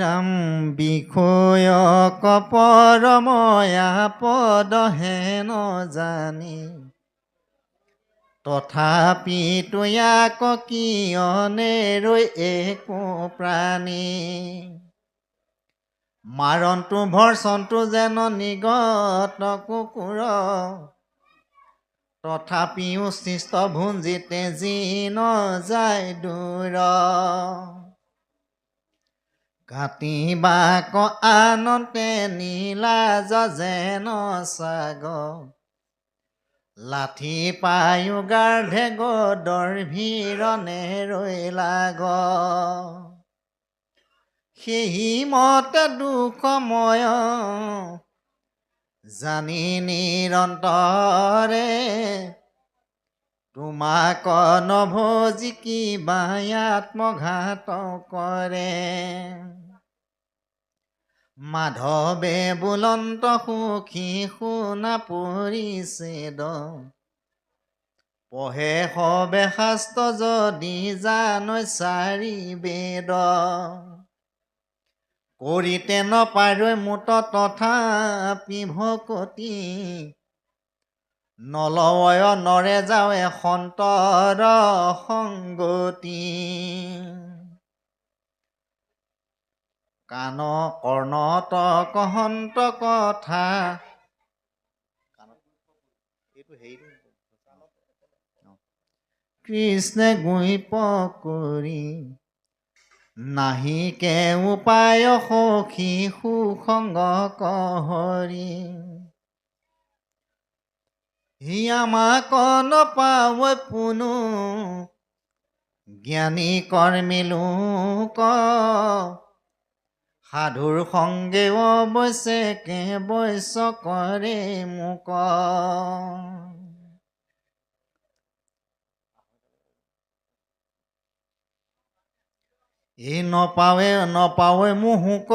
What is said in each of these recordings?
শ্ৰীৰাম বিষয়ক পৰময়া পদ হেন জানি তথাপি তোয়াক কিয়নে ৰৈ একো প্ৰাণী মাৰণটো ভৰ্ষণটো যেন নিগত কুকুৰ তথাপিও সৃষ্ট ভুঞ্জিতে যি ন যায় দূৰ কাটিবাক আনন্তে নীলাজ যেন সাগ লাঠি পায়ো গাৰ্ধে গদৰ ভিৰনে ৰৈ লাগ সেই মতে দুখময় জানি নিৰন্তৰে তোমাক নভজি কিবা আত্মঘাত কৰে মাধৱে বুলন্ত সুখী শুনা পৰিছেদ পঢ়ে সবে শাস্ত্ৰ যদি জানৈ চাৰি বেদ কৰিতে নপাৰৈ মুত তথাপি ভকতি নলয় নৰে যাৱে সন্তৰ সংগতি কাণ কৰ্ণত কহন্ত কথা কৃষ্ণে গুইপ কৰি নাহিকে উপায় সখী সুসংগ কহৰি আমাক নপাৱৈ পুনু জ্ঞানী কৰ্মী লোক সাধুৰ সংগে অৱশ্যে কে বৈশ্য কৰে মোক এই নপাৱে মুহুক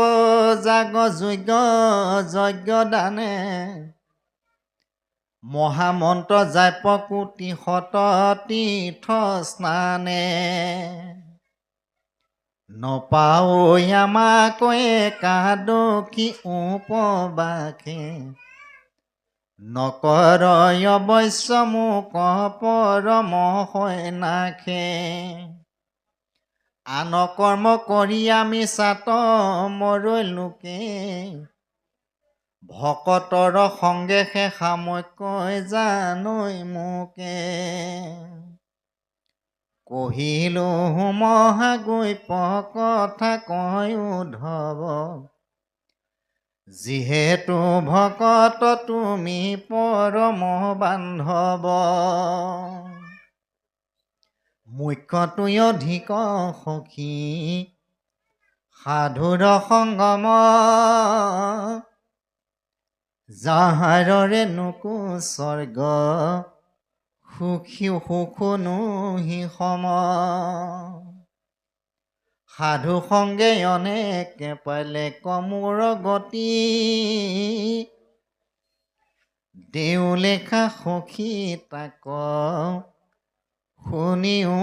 জাগ যজ্ঞ দানে মহামন্ত্ৰ জাপ কোটি শত তীৰ্থ স্নানে নপাৱৈ আমাক একাদশী উপবাসে নকৰয় অৱশ্য মোক পৰম হয় নাখে আন কৰ্ম কৰি আমি চাত মৰৈ লোকে ভকতৰ সংগে সাময়কৈ জানৈ মোকে কহিলো মহাগৈপ কথা কয় উদ্ধৱ যিহেতু ভকত তুমি পৰম বান্ধৱ মুখ্যটোই অধিক সখী সাধুৰ সংগম যাহাৰৰে নুকু স্বৰ্গ সুখী সুখনো হি সম সাধু সংগে অনেক পালে কমোৰ গতি দেউলেখা সখী তাক শুনিও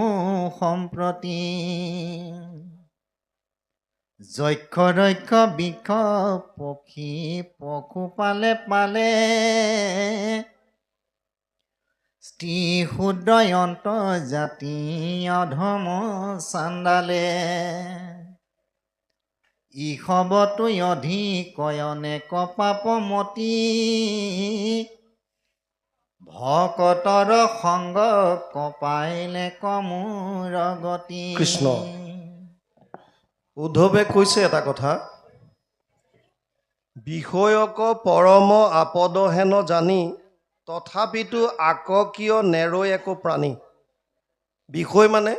সম্প্ৰতি যক্ষ ৰক্ষ বৃক্ষ পক্ষী পশু পালে স্ত্ৰী ক্ষুদ্ৰ অন্তৰ্জাতি অধম চাণ্ডালে ইসবতো অধিকয়নে কপাপমতি ভকতৰ সংগ কপাইলে কমোৰ গতি কৃষ্ণ উদ্ধৱে কৈছে এটা কথা বিষয়ক পৰম আপদ হেন জানি তথাপিতো আক কিয় নেৰৈ একো প্ৰাণী বিষয় মানে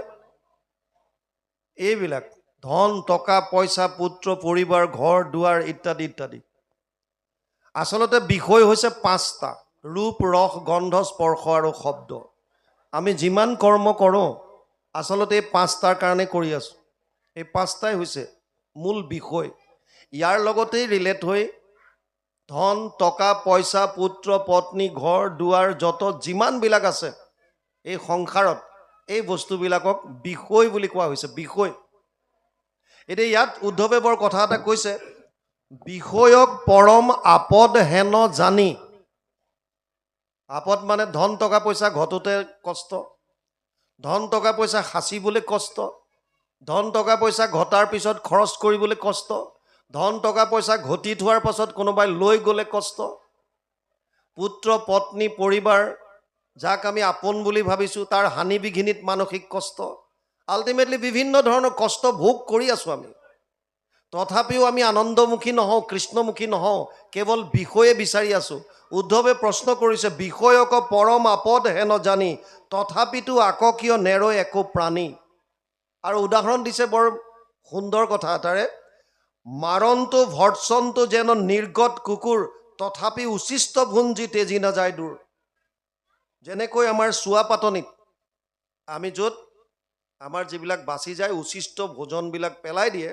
এইবিলাক ধন টকা পইচা পুত্ৰ পৰিবাৰ ঘৰ দুৱাৰ ইত্যাদি ইত্যাদি আচলতে বিষয় হৈছে পাঁচটা ৰূপ ৰস গন্ধ স্পৰ্শ আৰু শব্দ আমি যিমান কৰ্ম কৰোঁ আচলতে এই পাঁচটাৰ কাৰণে কৰি আছোঁ এই পাঁচটাই হৈছে মূল বিষয় ইয়াৰ লগতেই ৰিলেট হৈ ধন টকা পইচা পুত্ৰ পত্নী ঘৰ দুৱাৰ যত যিমানবিলাক আছে এই সংসাৰত এই বস্তুবিলাকক বিষয় বুলি কোৱা হৈছে বিষয় এতিয়া ইয়াত উদ্ধৱে বৰ কথা এটা কৈছে, বিষয়ক পৰম আপদ হেন জানি। আপদ মানে ধন টকা পইচা ঘটোতে কষ্ট, ধন টকা পইচা সাঁচিবলৈ কষ্ট, ধন টকা পইচা ঘটাৰ পিছত খৰচ কৰিবলৈ কষ্ট, ধন টকা পইচা ঘটি থোৱাৰ পাছত কোনোবাই লৈ গ'লে কষ্ট, পুত্ৰ পত্নী পৰিবাৰ যাক আমি আপোন বুলি ভাবিছোঁ তাৰ হানি বিঘিনিত মানসিক কষ্ট, আল্টিমেটলি বিভিন্ন ধৰণৰ কষ্ট ভোগ কৰি আছোঁ আমি। তথাপিও আমি আনন্দমুখী নহওঁ, কৃষ্ণমুখী নহওঁ, কেৱল বিষয়ে বিচাৰি আছোঁ। উদ্ধৱে প্ৰশ্ন কৰিছে, বিষয়ক পৰম আপদ হেন জানি তথাপিতো আকৌ কিয় নেৰয় একো প্ৰাণী। আৰু উদাহৰণ দিছে বৰ সুন্দৰ কথা এটাৰে, মাৰন্তু ভৰ্ৎসন্তু যেন নিৰ্গত কুকুৰ তথাপি উচিষ্ট ভুঞ্জি তেজি নাযায় দূৰ। যেনেকৈ আমাৰ চোৱা পাতনিত আমি য'ত আমাৰ যিবিলাক বাচি যায় উচিষ্ট ভোজনবিলাক পেলাই দিয়ে,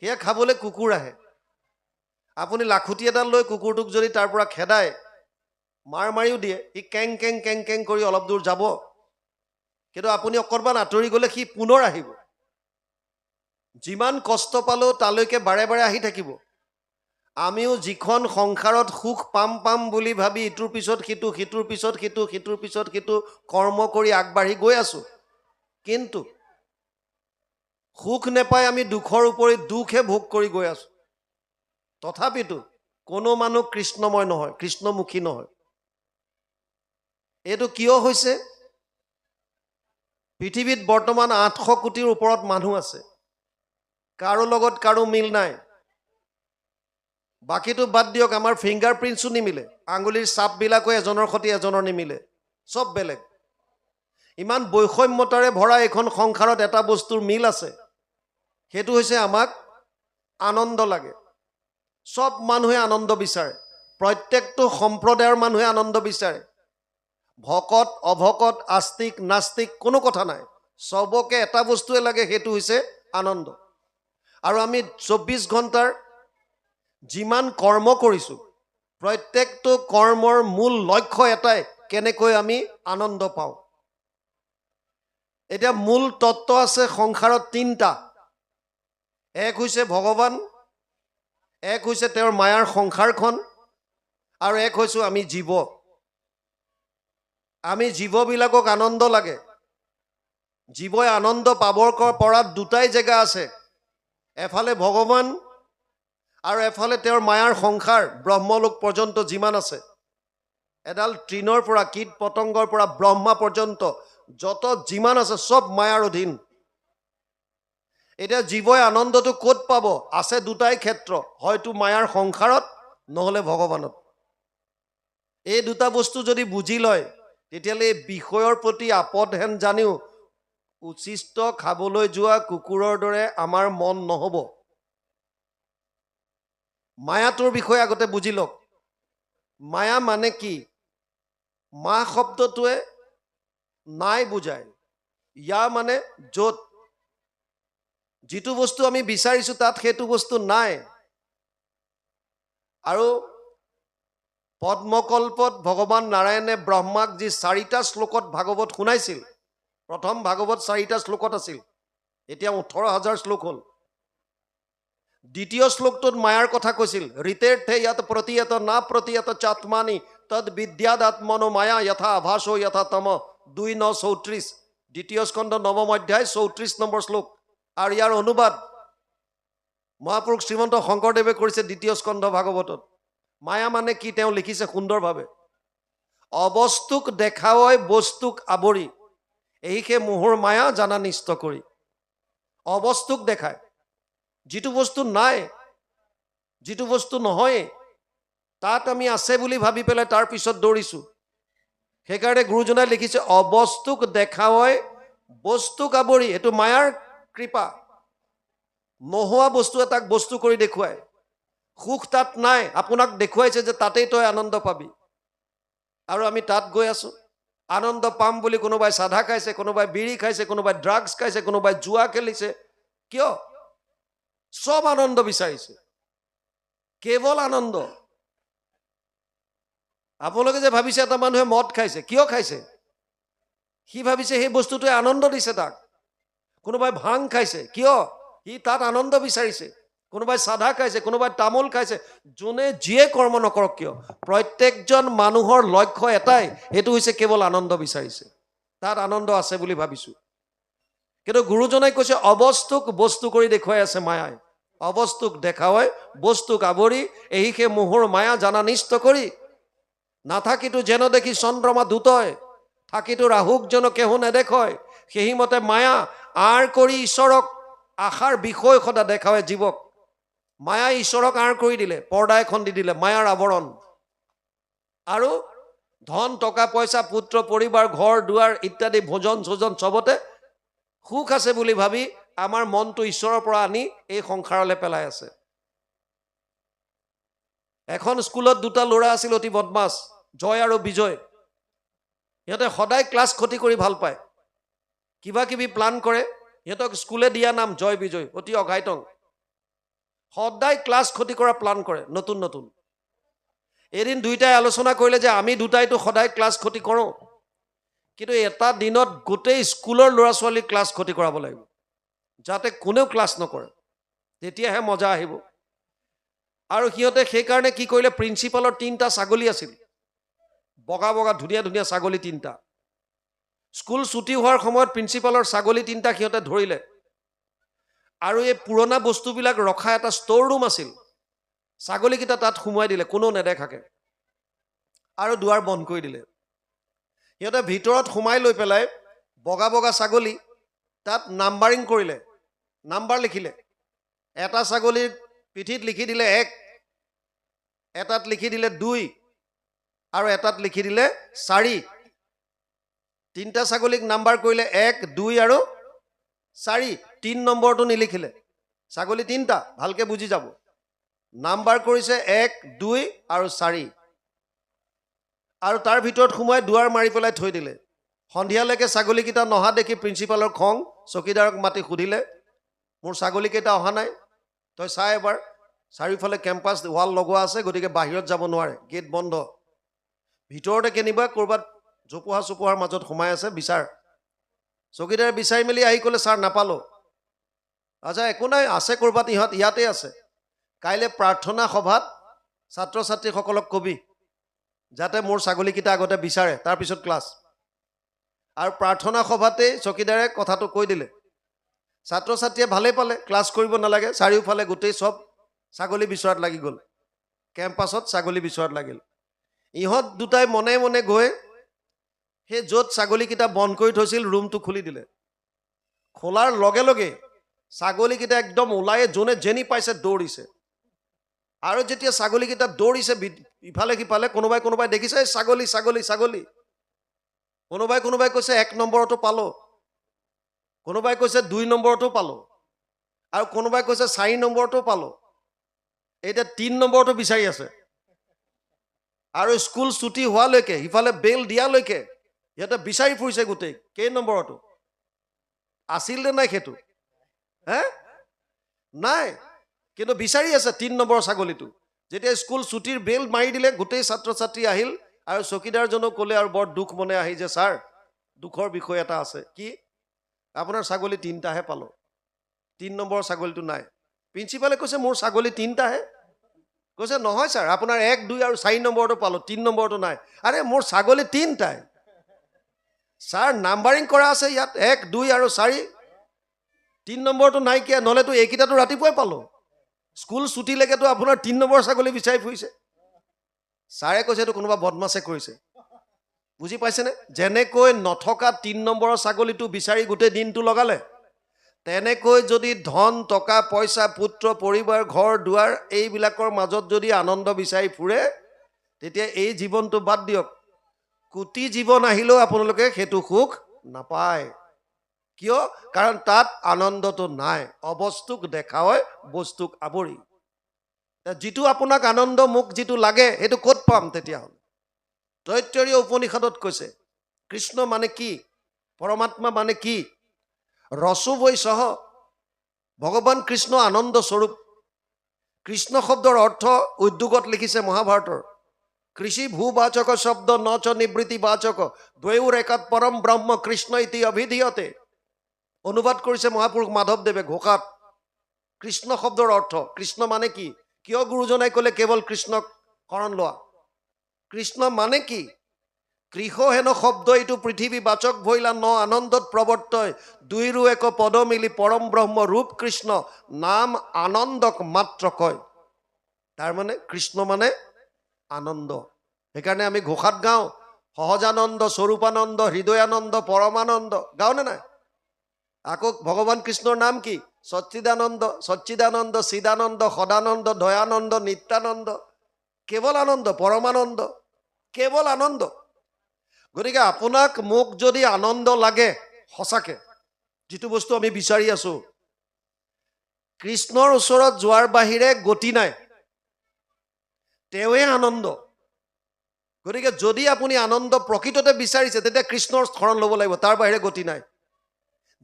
সেয়া খাবলৈ কুকুৰ আহে। আপুনি লাখুটি এডাল লৈ কুকুৰটোক যদি তাৰ পৰা খেদায়, মাৰ মাৰিও দিয়ে, সি কেং কেং কেং কেং কৰি অলপ দূৰ যাব, কিন্তু আপুনি অকণমান আঁতৰি গ'লে সি পুনৰ আহিব। যিমান কষ্ট পালেও তালৈকে বাৰে বাৰে আহি থাকিব। আমিও যিখন সংসাৰত সুখ পাম পাম বুলি ভাবি ইটোৰ পিছত সিটো, সিটোৰ পিছত সিটো, সিটোৰ পিছত সিটো কৰ্ম কৰি আগবাঢ়ি গৈ আছোঁ, কিন্তু সুখ নেপাই আমি দুখৰ উপৰি দুখহে ভোগ কৰি গৈ আছোঁ। তথাপিতো কোনো মানুহ কৃষ্ণময় নহয়, কৃষ্ণমুখী নহয়। এইটো কিয় হৈছে? পৃথিৱীত বৰ্তমান 800 কোটিৰ ওপৰত মানুহ আছে, কাৰো লগত কাৰো মিল নাই। বাকীটো বাদ দিয়ক, আমাৰ ফিংগাৰ প্ৰিণ্টছো নিমিলে, আঙুলিৰ চাপবিলাকো এজনৰ সৈতে এজনৰ নিমিলে, চব বেলেগ। ইমান বৈষম্যতাৰে ভৰা এইখন সংসাৰত এটা বস্তুৰ মিল আছে, সেইটো হৈছে আমাক আনন্দ লাগে। চব মানুহে আনন্দ বিচাৰে, প্ৰত্যেকটো সম্প্ৰদায়ৰ মানুহে আনন্দ বিচাৰে। ভকত অভকত আস্তিক নাস্তিক কোনো কথা নাই, চবকে এটা বস্তুৱে লাগে, সেইটো হৈছে আনন্দ। আৰু আমি 24 ঘণ্টাৰ যিমান কৰ্ম কৰিছোঁ, প্ৰত্যেকটো কৰ্মৰ মূল লক্ষ্য এটাই, কেনেকৈ আমি আনন্দ পাওঁ। এতিয়া মূল তত্ত্ব আছে সংসাৰত 3টা। এক হৈছে ভগৱান, এক হৈছে তেওঁৰ মায়াৰ সংসাৰখন, আৰু এক হৈছোঁ আমি জীৱ। আমি জীৱবিলাকক আনন্দ লাগে। জীৱই আনন্দ পাবৰ পৰা দুটাই জেগা আছে, এফালে ভগৱান আৰু এফালে তেওঁৰ মায়াৰ সংসাৰ, ব্ৰহ্মলোক পৰ্যন্ত যিমান আছে। এডাল তৃণৰ পৰা কীট পতংগৰ পৰা ব্ৰহ্মা পৰ্যন্ত যত যিমান আছে চব মায়াৰ অধীন। এতিয়া জীৱই আনন্দটো ক'ত পাব? আছে দুটাই ক্ষেত্ৰ, হয়তো মায়াৰ সংসাৰত, নহ'লে ভগৱানত। এই দুটা বস্তু যদি বুজি লয়, তেতিয়াহ'লে এই বিষয়ৰ প্ৰতি আপদ হেন জানিও উচিষ্ট খাবলৈ যোৱা কুকুৰৰ দৰে আমাৰ মন নহ'ব। মায়াটোৰ বিষয়ে আগতে বুজি লওক। মায়া মানে কি? মা শব্দটোৱে নাই বুজায়, ইয়া মানে য'ত। যিটো বস্তু আমি বিচাৰিছোঁ তাত সেইটো বস্তু নাই। আৰু পদ্মকল্পত ভগৱান নাৰায়ণে ব্ৰহ্মাক যি 4টা শ্লোকত ভাগৱত শুনাইছিল, প্ৰথম ভাগৱত 4টা শ্লোকত আছিল, এতিয়া 18,000 শ্লোক হ'ল। দ্বিতীয় শ্লোকটোত মায়াৰ কথা কৈছিল, ঋতেৰ্থে ইয়াত প্ৰতিয়ত না প্ৰতিয়ত চাত্মানি তদ বিদ্যাদ আত্মনো মায়া যথা আভাসো যথা তম 2:9-34, দ্বিতীয় স্কন্ধ 9ম অধ্যায় 34 নম্বৰ শ্লোক। আৰু ইয়াৰ অনুবাদ মহাপুৰুষ শ্ৰীমন্ত শংকৰদেৱে কৰিছে দ্বিতীয় স্কন্ধ ভাগৱতত। মায়া মানে কি তেওঁ লিখিছে সুন্দৰভাৱে, অবস্তুক দেখাৱই বস্তুক আৱৰি, এইহে মোহৰ মায়া জানা নিষ্ট কৰি। অবস্তুক দেখায়, যিটো বস্তু নাই, যিটো বস্তু নহয়, তাত আমি আছে বুলি ভাবি পেলাই তাৰ পিছত দৌৰিছোঁ। সেইকাৰণে গুৰুজনাই লিখিছে অবস্তুক দেখাৱই বস্তুক আৱৰি। এইটো মায়াৰ কৃপা। নোহোৱা বস্তু এটাক বস্তু কৰি দেখুৱায়। সুখ তাত নাই, আপোনাক দেখুৱাইছে যে তাতেই তই আনন্দ পাবি, আৰু আমি তাত গৈ আছোঁ। আনন্দ পাম বুলি কোনোবাই চাধা খাইছে, কোনোবাই বিড়ি খাইছে, কোনোবাই ড্ৰাগছ খাইছে, কোনোবাই জুৱা খেলিছে। কিয়? চব আনন্দ বিচাৰিছে, কেৱল আনন্দ। আপোনালোকে যে ভাবিছে এটা মানুহে মদ খাইছে, কিয় খাইছে? সি ভাবিছে সেই বস্তুটোৱে আনন্দ দিছে তাক। কোনোবাই ভাং খাইছে, কিয়? সি তাত আনন্দ বিচাৰিছে। কোনোবাই চাধা খাইছে, কোনোবাই তামোল খাইছে, যোনে যিয়ে কৰ্ম নকৰক কিয়, প্ৰত্যেকজন মানুহৰ লক্ষ্য এটাই, সেইটো হৈছে কেৱল আনন্দ বিচাৰিছে। তাত আনন্দ আছে বুলি ভাবিছোঁ। কিন্তু গুৰুজনাই কৈছে অবস্তুক বস্তু কৰি দেখুৱাই আছে মায়াই। অবস্তুক দেখাৱাই বস্তুক আৱৰি, এহি সে মোহৰ মায়া জানা নিষ্ট কৰি। নাথাকিতো যেন দেখি চন্দ্ৰমা দুতয়, থাকিতো ৰাহুক যেন কেহু নেদেখয়। সেই মতে মায়া আঁৰ কৰি ঈশ্বৰক আশাৰ বিষয় সদা দেখাৱে জীৱক। মায়াই ঈশ্বৰক আঁৰ কৰি দিলে, পৰ্দা এখন দি দিলে, মায়াৰ আৱৰণ। আৰু ধন টকা পইচা পুত্ৰ পৰিবাৰ ঘৰ দুৱাৰ ইত্যাদি ভোজন চোজন চবতে সুখ আছে বুলি ভাবি আমাৰ মনটো ঈশ্বৰৰ পৰা আনি এই সংসাৰলৈ পেলাই আছে। এখন স্কুলত দুটা ল'ৰা আছিল অতি বদমাছ, জয় আৰু বিজয়। সিহঁতে সদায় ক্লাছ ক্ষতি কৰি ভাল পায়, কিবা কিবি প্লান কৰে। সিহঁতক স্কুলে দিয়া নাম জয় বিজয়, অতি অঘাইতং। সদায় ক্লাছ ক্ষতি কৰা প্লান কৰে নতুন নতুন। এদিন দুইটাই আলোচনা কৰিলে যে আমি দুটাইতো সদায় ক্লাছ ক্ষতি কৰোঁ, কিন্তু এটা দিনত গোটেই স্কুলৰ ল'ৰা ছোৱালীক ক্লাছ ক্ষতি কৰাব লাগিব, যাতে কোনেও ক্লাছ নকৰে, তেতিয়াহে মজা আহিব। আৰু সিহঁতে সেইকাৰণে কি কৰিলে, প্ৰিন্সিপালৰ 3টা ছাগলী আছিল, বগা বগা ধুনীয়া ধুনীয়া ছাগলী 3টা। স্কুল ছুটি হোৱাৰ সময়ত প্ৰিন্সিপালৰ ছাগলী 3টা সিহঁতে ধৰিলে। আৰু এই পুৰণা বস্তুবিলাক ৰখা এটা ষ্ট'ৰ ৰুম আছিল, ছাগলীকেইটা তাত সোমোৱাই দিলে কোনেও নেদেখাকে, আৰু দুৱাৰ বন্ধ কৰি দিলে। সিহঁতে ভিতৰত সোমাই লৈ পেলাই বগা বগা ছাগলী তাত নাম্বাৰিং কৰিলে, নাম্বাৰ লিখিলে। এটা ছাগলীৰ পিঠিত লিখি দিলে 1, এটাত লিখি দিলে 2, আৰু এটাত লিখি দিলে 4। 3টা ছাগলীক নাম্বাৰ কৰিলে 1, 2 আৰু 4। 3 নম্বৰটো নিলিখিলে। ছাগলী 3টা, ভালকে বুজি যাব। নাম্বাৰ কৰিছে 1, 2 আৰু 4, আৰু তাৰ ভিতৰত সোমাই দুৱাৰ মাৰি পেলাই থৈ দিলে। সন্ধিয়ালৈকে ছাগলীকেইটা নহা দেখি প্ৰিন্সিপালৰ খং, চকীদাৰক মাতি সুধিলে, মোৰ ছাগলীকেইটা অহা নাই, তই চা এবাৰ। চাৰিওফালে কেম্পাছ ৱাল লগোৱা আছে, গতিকে বাহিৰত যাব নোৱাৰে, গেট বন্ধ। ভিতৰতে কেনিবা ক'ৰবাত জোপোহা চোপোহাৰ মাজত সোমাই আছে, বিচাৰ। চকীদাৰে বিচাৰি মেলি আহি ক'লে, ছাৰ নাপালোঁ। আচ্ছা একো নাই, আছে ক'ৰবাত, ইহঁত ইয়াতে আছে। কাইলৈ প্ৰাৰ্থনা সভাত ছাত্ৰ ছাত্ৰীসকলক কবি যাতে মোৰ ছাগলীকেইটা আগতে বিচাৰে, তাৰপিছত ক্লাছ। আৰু প্ৰাৰ্থনা সভাতেই চকীদাৰে কথাটো কৈ দিলে। ছাত্ৰ ছাত্ৰীয়ে ভালেই পালে, ক্লাছ কৰিব নালাগে। চাৰিওফালে গোটেই চব ছাগলী বিচৰাত লাগি গ'ল, কেম্পাছত ছাগলী বিচৰাত লাগিল। ইহঁত দুটাই মনে মনে গৈ সেই য'ত ছাগলীকেইটা বন্ধ কৰি থৈছিল ৰুমটো খুলি দিলে। খোলাৰ লগে লগে ছাগলীকেইটা একদম ওলাই যোনে যেনি পাইছে দৌৰিছে। আৰু যেতিয়া ছাগলীকেইটা দৌৰিছে ইফালে সিফালে, কোনোবাই কোনোবাই দেখিছে ছাগলী ছাগলী ছাগলী। কোনোবাই কোনোবাই কৈছে 1 নম্বৰতো পালোঁ, কোনোবাই কৈছে 2 নম্বৰতো পালোঁ, আৰু কোনোবাই কৈছে 4 নম্বৰতো পালোঁ। এতিয়া 3 নম্বৰটো বিচাৰি আছে। আৰু স্কুল ছুটি হোৱালৈকে, সিফালে বেল দিয়ালৈকে সিহঁতে বিচাৰি ফুৰিছে গোটেই কেই নম্বৰতো আছিল নে নাই সেইটো, হে নাই, কিন্তু বিচাৰি আছে 3 নম্বৰ ছাগলীটো। যেতিয়া স্কুল ছুটিৰ বেল মাৰি দিলে, গোটেই ছাত্ৰ ছাত্ৰী আহিল, আৰু চকীদাৰজনক ক'লে আৰু বৰ দুখ মনে আহি যে, ছাৰ দুখৰ বিষয় এটা আছে। কি? আপোনাৰ ছাগলী 3টাহে পালোঁ, 3 নম্বৰ ছাগলীটো নাই। প্ৰিন্সিপালে কৈছে মোৰ ছাগলী 3টাহে। কৈছে নহয় ছাৰ, আপোনাৰ 1, 2 আৰু 4 নম্বৰটো পালোঁ, 3 নম্বৰটো নাই। আৰে মোৰ ছাগলী 3টাই ছাৰ, নাম্বাৰিং কৰা আছে ইয়াত 1, 2 আৰু 4, 3 নম্বৰটো নাইকিয়া, নহ'লেতো এইকেইটাতো ৰাতিপুৱাই পালোঁ। স্কুল ছুটিলৈকেতো আপোনাৰ 3 নম্বৰ ছাগলী বিচাৰি ফুৰিছে। ছাৰে কৈছে এইটো কোনোবা বদমাছে কৰিছে। বুজি পাইছেনে? যেনেকৈ নথকা 3 নম্বৰৰ ছাগলীটো বিচাৰি গোটেই দিনটো লগালে, তেনেকৈ যদি ধন টকা পইচা পুত্ৰ পৰিবাৰ ঘৰ দুৱাৰ এইবিলাকৰ মাজত যদি আনন্দ বিচাৰি ফুৰে, তেতিয়া এই জীৱনটো বাদ দিয়ক, কোটি জীৱন আহিলেও আপোনালোকে সেইটো সুখ নাপায়। কিয়? কাৰণ তাত আনন্দটো নাই। অবস্তুক দেখায় বস্তুক আৱৰি। যিটো আপোনাক আনন্দ, মোক যিটো লাগে, সেইটো ক'ত পাম তেতিয়াহ'লে? তৈত্তৰীয় উপনিষদত কৈছে কৃষ্ণ মানে কি, পৰমাত্মা মানে কি? ৰসো বৈসহ, ভগৱান কৃষ্ণ আনন্দ স্বৰূপ। কৃষ্ণ শব্দৰ অৰ্থ উদ্যোগত লিখিছে মহাভাৰতৰ, কৃষি ভূবাচক শব্দ নচ নিবৃত্তি বাচক দ্বৈৰ একাত পৰম ব্ৰহ্ম কৃষ্ণ ইতি অভিধীয়তে। অনুবাদ কৰিছে মহাপুৰুষ মাধৱদেৱে ঘোষাত। কৃষ্ণ শব্দৰ অৰ্থ কৃষ্ণ মানে কি কিয় গুৰুজনাই ক'লে কেৱল কৃষ্ণক শৰণ লোৱা কৃষ্ণ মানে কি কৃষ হেন শব্দ এইটো পৃথিৱী বাচক ভৈলা ন আনন্দত প্ৰৱৰ্তয় দুইৰো এক পদ মিলি পৰম ব্ৰহ্ম ৰূপ কৃষ্ণ নাম আনন্দক মাত্ৰ কয় তাৰমানে কৃষ্ণ মানে আনন্দ সেইকাৰণে আমি ঘোষাত গাওঁ সহজানন্দ স্বৰূপানন্দ হৃদয়ানন্দ পৰমানন্দ গাওঁনে নাই আকৌ ভগৱান কৃষ্ণৰ নাম কি সচ্চিদানন্দ সচ্চিদানন্দ চিদানন্দ সদানন্দ দয়ানন্দ নিত্যানন্দ কেৱল আনন্দ পৰমানন্দ কেৱল আনন্দ গতিকে আপোনাক মোক যদি আনন্দ লাগে সঁচাকে যিটো বস্তু আমি বিচাৰি আছো কৃষ্ণৰ ওচৰত যোৱাৰ বাহিৰে গতি নাই তেওঁৱে আনন্দ গতিকে যদি আপুনি আনন্দ প্ৰকৃততে বিচাৰিছে তেতিয়া কৃষ্ণৰ শৰণ ল'ব লাগিব তাৰ বাহিৰে গতি নাই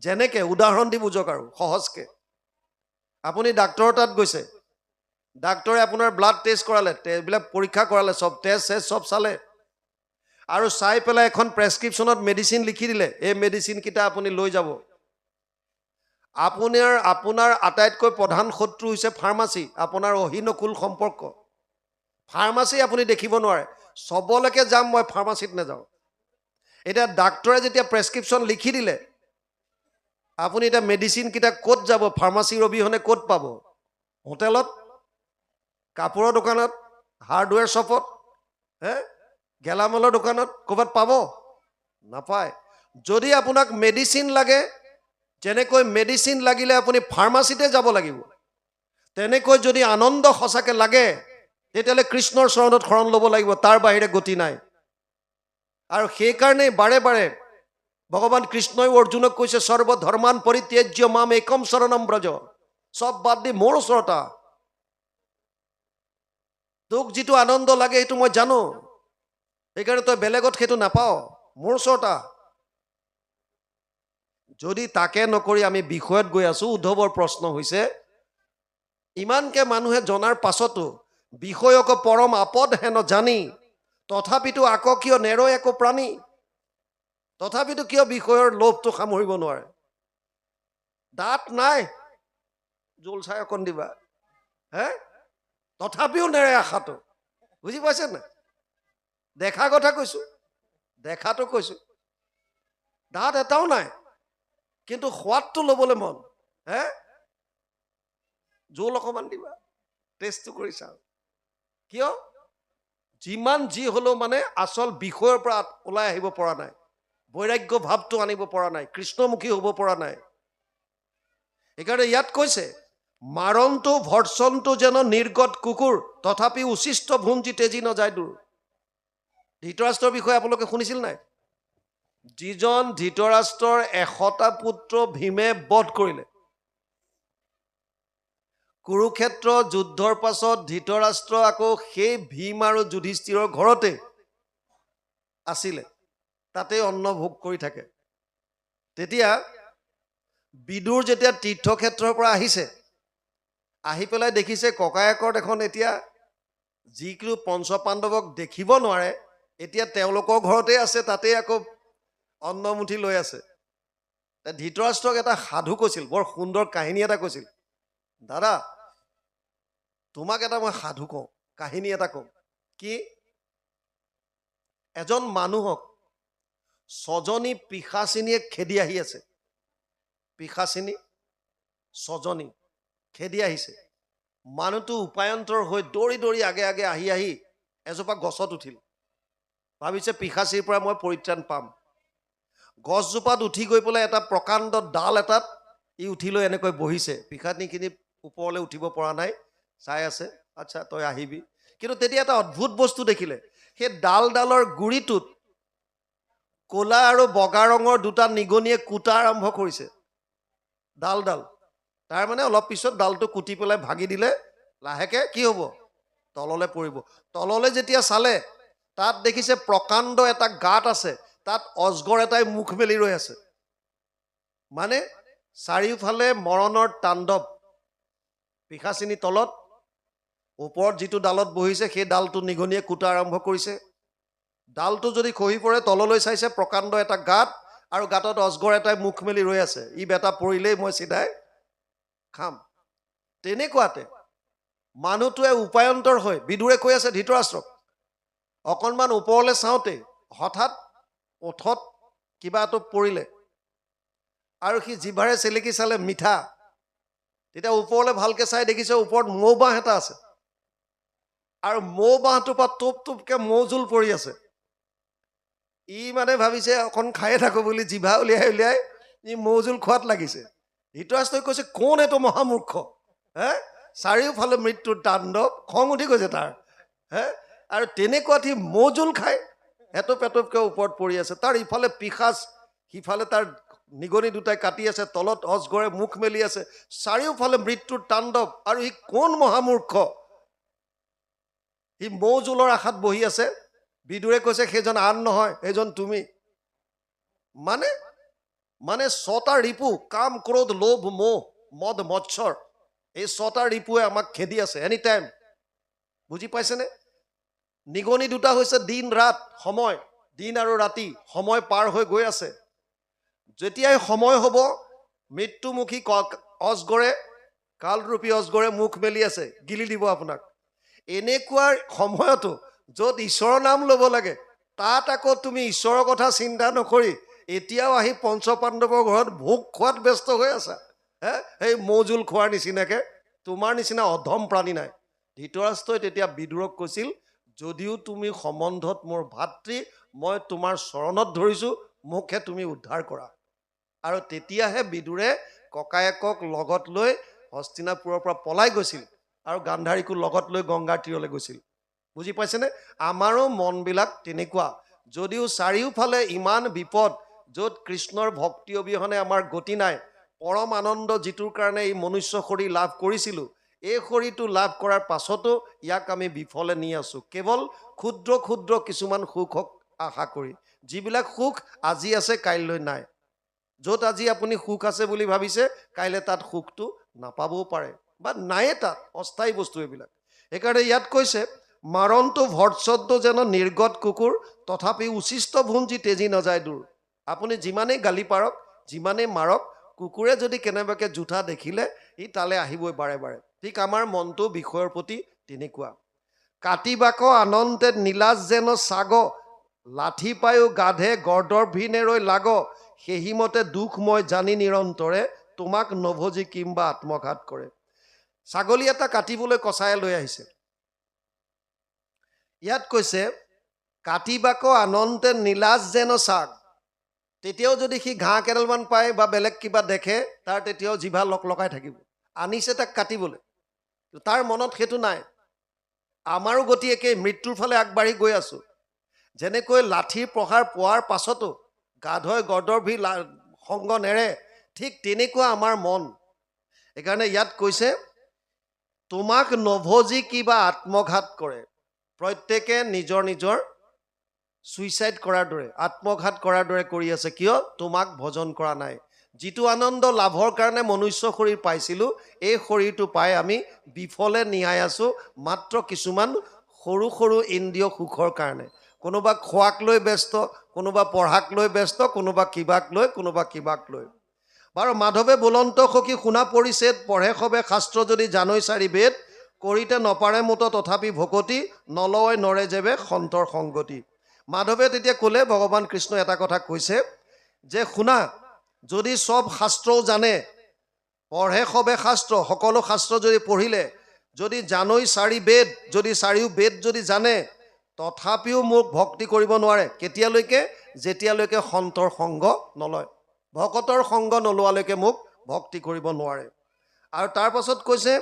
যেনেকে উদাহৰণ দি বুজক আৰু সহজকে আপুনি ডাক্তৰৰ তাত গৈছে ডাক্তৰে আপোনাৰ ব্লাড টেষ্ট কৰালে এইবিলাক পৰীক্ষা কৰালে সব টেষ্ট সব চালে আৰু চাই পেলাই এখন প্ৰেছক্ৰিপশ্যনত মেডিচিন লিখি দিলে এই মেডিচিনকেইটা আপুনি লৈ যাব আপোনাৰ আটাইতকৈ প্ৰধান শত্ৰু হৈছে ফাৰ্মাচী আপোনাৰ অহিনকুল সম্পৰ্ক ফাৰ্মাচী আপুনি দেখিব নোৱাৰে সবলৈকে যাম মই ফাৰ্মাচীত নাযাওঁ এতিয়া ডাক্তৰে যেতিয়া প্ৰেছক্ৰিপশ্যন লিখি দিলে আপুনি এতিয়া মেডিচিনকেইটা ক'ত যাব ফাৰ্মাচীৰ অবিহনে ক'ত পাব হোটেলত কাপোৰৰ দোকানত হাৰ্ডৱেৰ শ্বপত গেলামালৰ দোকানত ক'ৰবাত পাব নাপায় যদি আপোনাক মেডিচিন লাগে যেনেকৈ মেডিচিন লাগিলে আপুনি ফাৰ্মাচীতে যাব লাগিব তেনেকৈ যদি আনন্দ সঁচাকে লাগে তেতিয়াহ'লে কৃষ্ণৰ চৰণত শৰণ ল'ব লাগিব তাৰ বাহিৰে গতি নাই আৰু সেইকাৰণে বাৰে বাৰে ভগৱান কৃষ্ণই অৰ্জুনক কৈছে সৰ্বধৰ্মান পৰিত্যাজ্য মাম একম শৰণম ব্ৰজ সব বাদ দি মোৰ ওচৰত আহ তোক যিটো আনন্দ লাগে সেইটো মই জানো সেইকাৰণে তই বেলেগত সেইটো নাপাওঁ মোৰ ওচৰত আহ যদি তাকে নকৰি আমি বিষয়ত গৈ আছো উদ্ধৱৰ প্ৰশ্ন হৈছে ইমানকে মানুহে জনাৰ পাছতো বিষয়ক পৰম আপদ হেন জানি তথাপিতো আকৌ কিয় নেৰয় একো প্ৰাণী তথাপিতো কিয় বিষয়ৰ লোভটো সামৰিব নোৱাৰে দাঁত নাই জোল চাই অকণ দিবা তথাপিও নেৰে আশাটো বুজি পাইছে নাই দেখা কথা কৈছো দেখাটো কৈছো দাঁত এটাও নাই কিন্তু সোৱাদটো ল'বলৈ মন জোল অকণমান দিবা টেষ্টটো কৰি চাওঁ কিয় যিমান যি হ'লেও মানে আচল বিষয়ৰ পৰা ওলাই আহিব পৰা নাই বৈৰাগ্য ভাৱটো আনিব পৰা নাই কৃষ্ণমুখী হ'ব পৰা নাই সেইকাৰণে ইয়াত কৈছে মাৰণটো ভৰ্চনটো যেন নিৰ্গত কুকুৰ তথাপি উচিষ্ট ভুঞ্জি তেজি নাযায় দূৰ ধৃতৰাষ্ট্ৰৰ বিষয়ে আপোনালোকে শুনিছিল নাই যিজন ধৃতৰাষ্ট্ৰৰ 100টা পুত্ৰ ভীমে বধ কৰিলে কুৰুক্ষেত্ৰ যুদ্ধৰ পাছত ধৃতৰাষ্ট্ৰ আকৌ সেই ভীম আৰু যুধিষ্ঠিৰৰ ঘৰতে আছিলে তাতে অন্ন ভোগ কৰি থাকে তেতিয়া বিদুৰ যেতিয়া তীৰ্থক্ষেত্ৰৰ পৰা আহিছে আহি পেলাই দেখিছে ককায়েকৰ এখন এতিয়া যিকোনো পঞ্চপাণ্ডৱক দেখিব নোৱাৰে এতিয়া তেওঁলোকৰ ঘৰতে আছে তাতে আকৌ অন্নমুঠি লৈ আছে ধৃতৰাষ্ট্ৰক এটা সাধু কৈছিল বৰ সুন্দৰ কাহিনী এটা কৈছিল দাদা তোমাক এটা মই সাধু কওঁ কাহিনী এটা কওঁ কি এজন মানুহক 6জনী পিশাচিনীয়ে খেদি আহি আছে পিশাচিনী 6জনী খেদি আহিছে মানুহটো উপায়ন্তৰ হৈ দৌৰি দৌৰি আগে আগে আহি আহি এজোপা গছত উঠিল ভাবিছে পিশাচীৰ পৰা মই পৰিত্ৰাণ পাম গছজোপাত উঠি গৈ পেলাই এটা প্ৰকাণ্ড ডাল এটাত ই উঠি লৈ এনেকৈ বহিছে পিশাচিনীখিনি ওপৰলৈ উঠিব পৰা নাই চাই আছে আচ্ছা তই আহিবি কিন্তু তেতিয়া এটা অদ্ভুত বস্তু দেখিলে সেই ডালৰ গুৰিটোত ক'লা আৰু বগা ৰঙৰ দুটা নিগনিয়ে কুটা আৰম্ভ কৰিছে ডাল তাৰ মানে অলপ পিছত ডালটো কুটি পেলাই ভাগি দিলে লাহেকে কি হ'ব তললৈ পৰিব তললৈ যেতিয়া চালে তাত দেখিছে প্ৰকাণ্ড এটা গাঁত আছে তাত অজগৰ এটাই মুখ মেলি ৰৈ আছে মানে চাৰিওফালে মৰণৰ তাণ্ডৱ পিশাচিনী তলত ওপৰত যিটো ডালত বহিছে সেই ডালটো নিগনিয়ে কুটা আৰম্ভ কৰিছে ডালটো যদি খহি পৰে তললৈ চাইছে প্ৰকাণ্ড এটা গাঁত আৰু গাঁতত অজগৰ এটাই মুখ মেলি ৰৈ আছে ই বেটা পৰিলেই মই চিধাই খাম তেনেকুৱাতে মানুহটোৱে উপায়ন্তৰ হৈ বিদুৰে কৈ আছে ধৃতৰাষ্ট্ৰক, অকণমান ওপৰলৈ চাওঁতে হঠাৎ ওঠত কিবা এটা পৰিলে আৰু সি জিভাৰে চেলেকি চালে মিঠা। তেতিয়া ওপৰলৈ ভালকৈ চাই দেখিছে ওপৰত মৌ বাঁহ এটা আছে আৰু মৌ বাঁহটোৰ পৰা টোপ টোপকৈ মৌ জোল পৰি আছে। ই মানে ভাবিছে অকণ খায়ে থাকোঁ বুলি জিভা উলিয়াই উলিয়াই ই মৌ জোল খোৱাত লাগিছে। ধৃতৰাষ্ট্ৰই কৈছে কোন এইটো মহামূৰ্খ, চাৰিওফালে মৃত্যুৰ তাণ্ডৱ, খং উঠি গৈছে তাৰ। আৰু তেনেকুৱাত সি মৌ জোল খায়, এটোপ এটোপকৈ ওপৰত পৰি আছে। তাৰ ইফালে পিশাচ, সিফালে তাৰ নিগনি দুটাই কাটি আছে, তলত অজগৰে মুখ মেলি আছে, চাৰিওফালে মৃত্যুৰ তাণ্ডৱ। আৰু সি কোন মহামূৰ্খ, সি মৌ জোলৰ আশাত বহি আছে। বিদুৰে কৈছে সেইজন আন নহয়, সেইজন তুমি। মানে ছটা ৰিপু, কাম, ক্ৰোধ, লোভ, মোহ, মদ, মৎসৰ, এই ছটা ৰিপুৱে আমাক খেদি আছে এনি টাইম। বুজি পাইছেনে? নিগনি দুটা হৈছে দিন ৰাত, সময়, দিন আৰু ৰাতি, সময় পাৰ হৈ গৈ আছে। যেতিয়াই সময় হ'ব মৃত্যুমুখী অজগৰে, কালৰূপী অজগৰে মুখ মেলি আছে, গিলি দিব আপোনাক। এনেকুৱা সময়তো য'ত ঈশ্বৰৰ নাম ল'ব লাগে তাত আকৌ তুমি ঈশ্বৰৰ কথা চিন্তা নকৰি এতিয়াও আহি পঞ্চপাণ্ডৱৰ ঘৰত ভোগ খোৱাত ব্যস্ত হৈ আছা। সেই মৌ জোল খোৱাৰ নিচিনাকৈ। তোমাৰ নিচিনা অধম প্ৰাণী নাই। ধৃতৰাষ্ট্ৰই তেতিয়া বিদুৰক কৈছিল, যদিও তুমি সম্বন্ধত মোৰ ভাতৃ, মই তোমাৰ চৰণত ধৰিছোঁ, মোকহে তুমি উদ্ধাৰ কৰা। আৰু তেতিয়াহে বিদুৰে ককায়েকক লগত লৈ হস্তিনাপুৰৰ পৰা পলাই গৈছিল আৰু গান্ধাৰীকো লগত লৈ গংগাৰ তীৰলৈ গৈছিল। বুজি পাইছেনে? আমাৰো মনবিলাক তেনেকুৱা। যদিও চাৰিওফালে ইমান বিপদ, য'ত কৃষ্ণৰ ভক্তি অবিহনে আমাৰ গতি নাই, পৰম আনন্দ যিটোৰ কাৰণে এই মনুষ্য শৰীৰ লাভ কৰিছিলোঁ, এই শৰীৰটো লাভ কৰাৰ পাছতো ইয়াক আমি বিফলে নি আছোঁ, কেৱল ক্ষুদ্ৰ ক্ষুদ্ৰ কিছুমান সুখক আশা কৰি। যিবিলাক সুখ আজি আছে কাইলৈ নাই। য'ত আজি আপুনি সুখ আছে বুলি ভাবিছে, কাইলৈ তাত সুখটো নাপাবও পাৰে বা নায়ে, তাত অস্থায়ী বস্তু এইবিলাক। সেইকাৰণে ইয়াত কৈছে, মাৰন্তু ভৰ্ৎসদ্য যেন নিৰ্গত কুকুৰ, তথাপি উচিষ্ট ভুঞ্জি তেজি নাযায় দূৰ। আপুনি যিমানেই গালি পাৰক, যিমানেই মাৰক, কুকুৰে যদি কেনেবাকৈ জোঠা দেখিলে ই তালৈ আহিবই বাৰে বাৰে। ঠিক আমাৰ মনটো বিষয়ৰ প্ৰতি তেনেকুৱা। কাটিবাক আনন্তে নীলাজ যেন ছাগ, লাঠি পায়ো গাধে গৰ্দৰ ভিনেৰৈ লাগ, সেইমতে দুখ মই জানি নিৰন্তৰে, তোমাক নভজি কিম্বা আত্মঘাত কৰে। ছাগলী এটা কাটিবলৈ কচায়ে লৈ আহিছে। ইয়াত কৈছে কাটিবাক আনন্তে নীলাজ যেন ছাগ। তেতিয়াও যদি সি ঘাঁহ কেইডালমান পায় বা বেলেগ কিবা দেখে, তাৰ তেতিয়াও জিভা লকাই থাকিব। আনিছে তাক কাটিবলৈ, তাৰ মনত সেইটো নাই। আমাৰো গতি একেই, মৃত্যুৰ ফালে আগবাঢ়ি গৈ আছোঁ। যেনেকৈ লাঠিৰ প্ৰহাৰ পোৱাৰ পাছতো গাধই গৰ্দভি সংগ নেৰে, ঠিক তেনেকুৱা আমাৰ মন। সেইকাৰণে ইয়াত কৈছে তোমাক নভজি কিবা আত্মঘাত কৰে। প্ৰত্যেকে নিজৰ নিজৰ ছুইচাইড কৰাৰ দৰে, আত্মঘাত কৰাৰ দৰে কৰি আছে। কিয়? তোমাক ভজন কৰা নাই। যিটো আনন্দ লাভৰ কাৰণে মনুষ্য শৰীৰ পাইছিলোঁ, এই শৰীৰটো পাই আমি বিফলে নিয়াই আছোঁ, মাত্ৰ কিছুমান সৰু সৰু ইন্দ্ৰিয় সুখৰ কাৰণে। কোনোবা খোৱাক লৈ ব্যস্ত, কোনোবা পঢ়াক লৈ ব্যস্ত, কোনোবা কিবাক লৈ, কোনোবা কিবাক লৈ। বাৰু মাধৱে বুলন্ত সখী শুনা পৰিছেদ, পঢ়ে সবে শাস্ত্ৰ যদি জানৈ চাৰি বেদ, কৰিতে নপাৰে মোত তথাপি ভকতি, নলয় নৰে যেবে সন্তৰ সংগতি। মাধৱে তেতিয়া ক'লে, ভগৱান কৃষ্ণ এটা কথা কৈছে যে শুনা, যদি চব শাস্ত্ৰও জানে, পঢ়ে সবে শাস্ত্ৰ, সকলো শাস্ত্ৰ যদি পঢ়িলে, যদি জানৈ চাৰি বেদ, যদি চাৰিও বেদ যদি জানে, তথাপিও মোক ভক্তি কৰিব নোৱাৰে। কেতিয়ালৈকে? যেতিয়ালৈকে সন্তৰ সংগ নলয়, ভকতৰ সংগ নলোৱালৈকে মোক ভক্তি কৰিব নোৱাৰে। আৰু তাৰ পাছত কৈছে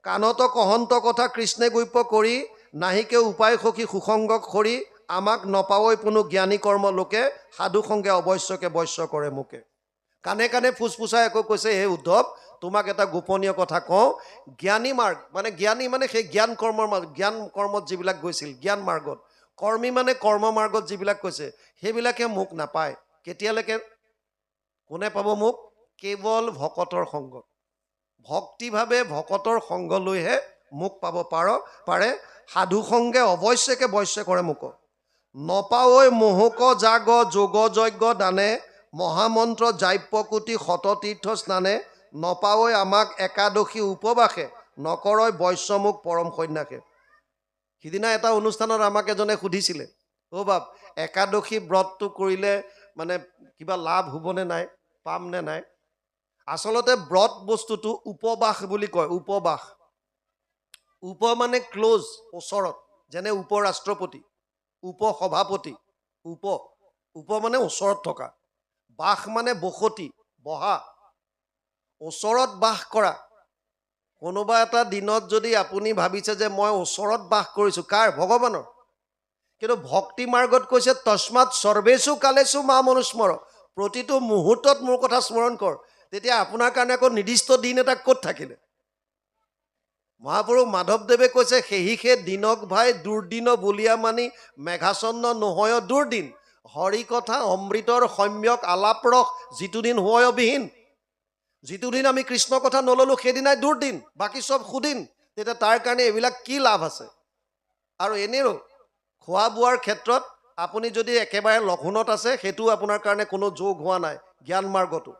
কাণত কহন্ত কথা কৃষ্ণে গৈপ্য কৰি, নাহিকে উপায় সখী সুসংগক সৰি, আমাক নপাৱৈ পুনু জ্ঞানী কৰ্ম লোকে, সাধু সংগে অৱশ্যকে বৈশ্য কৰে মোকে। কাণে কাণে ফুচফুচাই আকৌ কৈছে, হে উদ্ধৱ, তোমাক এটা গোপনীয় কথা কওঁ। জ্ঞানী মাৰ্গ মানে, জ্ঞানী মানে সেই জ্ঞান কৰ্মত যিবিলাক গৈছিল, জ্ঞান মাৰ্গত, কৰ্মী মানে কৰ্ম মাৰ্গত যিবিলাক কৈছে, সেইবিলাকে মোক নাপায়। কেতিয়ালৈকে? কোনে পাব মোক? কেৱল ভকতৰ সংগত, ভক্তিভাৱে ভকতৰ সংগ লৈহে মোক পাব পাৰে। সাধু সংগে অৱশ্যকে বৈশ্য কৰে মোক। নপাৱৈ মোহক জাগ যোগ যজ্ঞ দানে, মহামন্ত্ৰ জাপ্য কোটি শততীৰ্থ স্নানে, নপাৱৈ আমাক একাদশী উপবাসে, নকৰয় বৈশ্যমুখ পৰম সন্যাসে। সিদিনা এটা অনুষ্ঠানত আমাক এজনে সুধিছিলে, অ' বাপ, একাদশী ব্ৰতটো কৰিলে মানে কিবা লাভ হ'বনে নাই, পাম নে নাই? আচলতে ব্ৰত বস্তুটো উপবাস বুলি কয়। উপবাস, উপ মানে ক্ল'জ, ওচৰত, যেনে উপ ৰাষ্ট্ৰপতি, উপ সভাপতি, উপ মানে ওচৰত থকা, বাস মানে বসতি, বহা, ওচৰত বাস কৰা। কোনোবা এটা দিনত যদি আপুনি ভাবিছে যে মই ওচৰত বাস কৰিছোঁ, কাৰ? ভগৱানৰ। কিন্তু ভক্তি মাৰ্গত কৈছে তস্মাৎ সৰ্বেষু কালেষু মাম অনুস্মৰ, প্ৰতিটো মুহূৰ্তত মোৰ কথা স্মৰণ কৰ। তেতিয়া আপোনাৰ কাৰণে আকৌ নিৰ্দিষ্ট দিন এটা ক'ত থাকিলে? মহাপুৰুষ মাধৱদেৱে কৈছে সেহিষে দিনক ভাই দুৰ্দিন বলিয়া মানি মেঘাচন্ন নহয় দুৰ্দিন, হৰি কথা অমৃতৰ সম্যক আলাপ ৰস যিটো দিন হয় বিহীন। যিটো দিন আমি কৃষ্ণ কথা নল'লোঁ সেইদিনাই দুৰ্দিন, বাকী চব সুদিন। তেতিয়া তাৰ কাৰণে এইবিলাক কি লাভ আছে? আৰু এনেও খোৱা বোৱাৰ ক্ষেত্ৰত আপুনি যদি একেবাৰে লঘোণত আছে, সেইটো আপোনাৰ কাৰণে কোনো যোগ হোৱা নাই। জ্ঞান মাৰ্গটো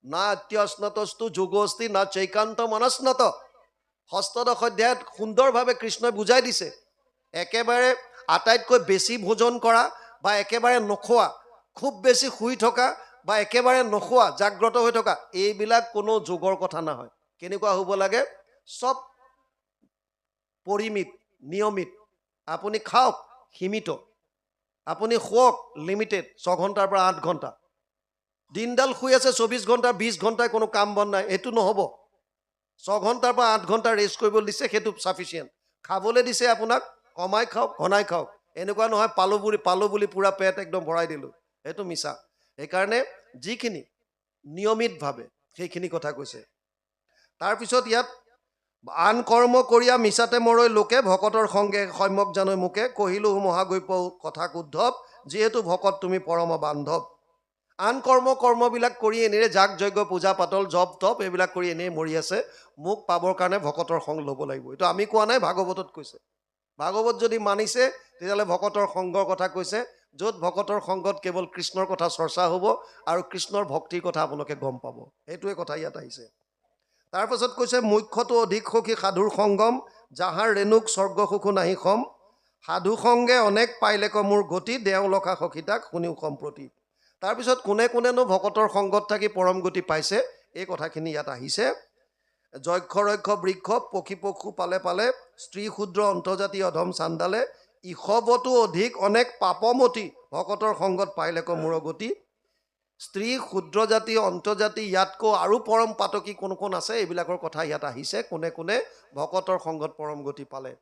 না অত্যস্নতস্তু যোগস্তি না চৈকান্ত মনস্নত, ষষ্ঠদশ অধ্যায়ত সুন্দৰভাৱে কৃষ্ণই বুজাই দিছে। একেবাৰে আটাইতকৈ বেছি ভোজন কৰা বা একেবাৰে নোখোৱা, খুব বেছি শুই থকা বা একেবাৰে নোখোৱা, জাগ্ৰত হৈ থকা, এইবিলাক কোনো যোগৰ কথা নহয়। কেনেকুৱা হ'ব লাগে? চব পৰিমিত, নিয়মিত। আপুনি খাওক সীমিত, আপুনি শুৱক লিমিটেড, 6 ঘণ্টাৰ পৰা 8 ঘণ্টা। দিনডাল শুই আছে 24 ঘণ্টা, 20 ঘণ্টাই কোনো কাম বন নাই, এইটো নহ'ব। 6 ঘণ্টাৰ পৰা 8 ঘণ্টা ৰেষ্ট কৰিবলৈ দিছে, সেইটো চাফিচিয়েণ্ট। খাবলৈ দিছে আপোনাক, কমাই খাওক, ঘনাই খাওক। এনেকুৱা নহয় পালোঁ বুলি পূৰা পেট একদম ভৰাই দিলোঁ, সেইটো মিছা। সেইকাৰণে যিখিনি নিয়মিতভাৱে, সেইখিনি কথা কৈছে। তাৰপিছত ইয়াত আন কৰ্ম কৰিয়া মিছাতে মৰৈ লোকে ভকতৰ সংগে সম্যক জানৈ মুখে কহিলো মহাগৈপ কথা উদ্ধৱ, যিহেতু ভকত তুমি পৰম বান্ধৱ। আন কৰ্মবিলাক কৰি এনেৰে যাগ যজ্ঞ পূজা পাতল জপ তপ এইবিলাক কৰি এনেই মৰি আছে, মোক পাবৰ কাৰণে ভকতৰ সংগ ল'ব লাগিব। এইটো আমি কোৱা নাই, ভাগৱতত কৈছে। ভাগৱত যদি মানিছে তেতিয়াহ'লে ভকতৰ সংগৰ কথা কৈছে, য'ত ভকতৰ সংগত কেৱল কৃষ্ণৰ কথা চৰ্চা হ'ব আৰু কৃষ্ণৰ ভক্তিৰ কথা আপোনালোকে গম পাব। সেইটোৱে কথা ইয়াত আহিছে। তাৰপাছত কৈছে মুখ্যটো অধিক সখী সাধুৰ সংগম, যাহাৰ ৰেণুক স্বৰ্গ সুখো নাহি সম, সাধু সংগে অনেক পাইলেক মোৰ গতি, দেও লখা সখীতাক শুনিও সম্প্ৰতি। তাৰপিছত কোনে কোনেনো ভকতৰ সংগত থাকি পৰম গতি পাইছে, এই কথাখিনি ইয়াত আহিছে। যক্ষ ৰক্ষ বৃক্ষ পক্ষী পশু পালে পালে, স্ত্ৰী ক্ষুদ্ৰ অন্তৰ্জাতি অধম চাণ্ডালে, ইষবতো অধিক অনেক পাপমতি, ভকতৰ সংগত পাইলেক মূৰ গতি। স্ত্ৰী ক্ষুদ্ৰ জাতি অন্তৰ্জাতি ইয়াতকৈ আৰু পৰম পাতকী কোন কোন আছে, এইবিলাকৰ কথা ইয়াত আহিছে। কোনে কোনে ভকতৰ সংগত পৰম গতি পালে।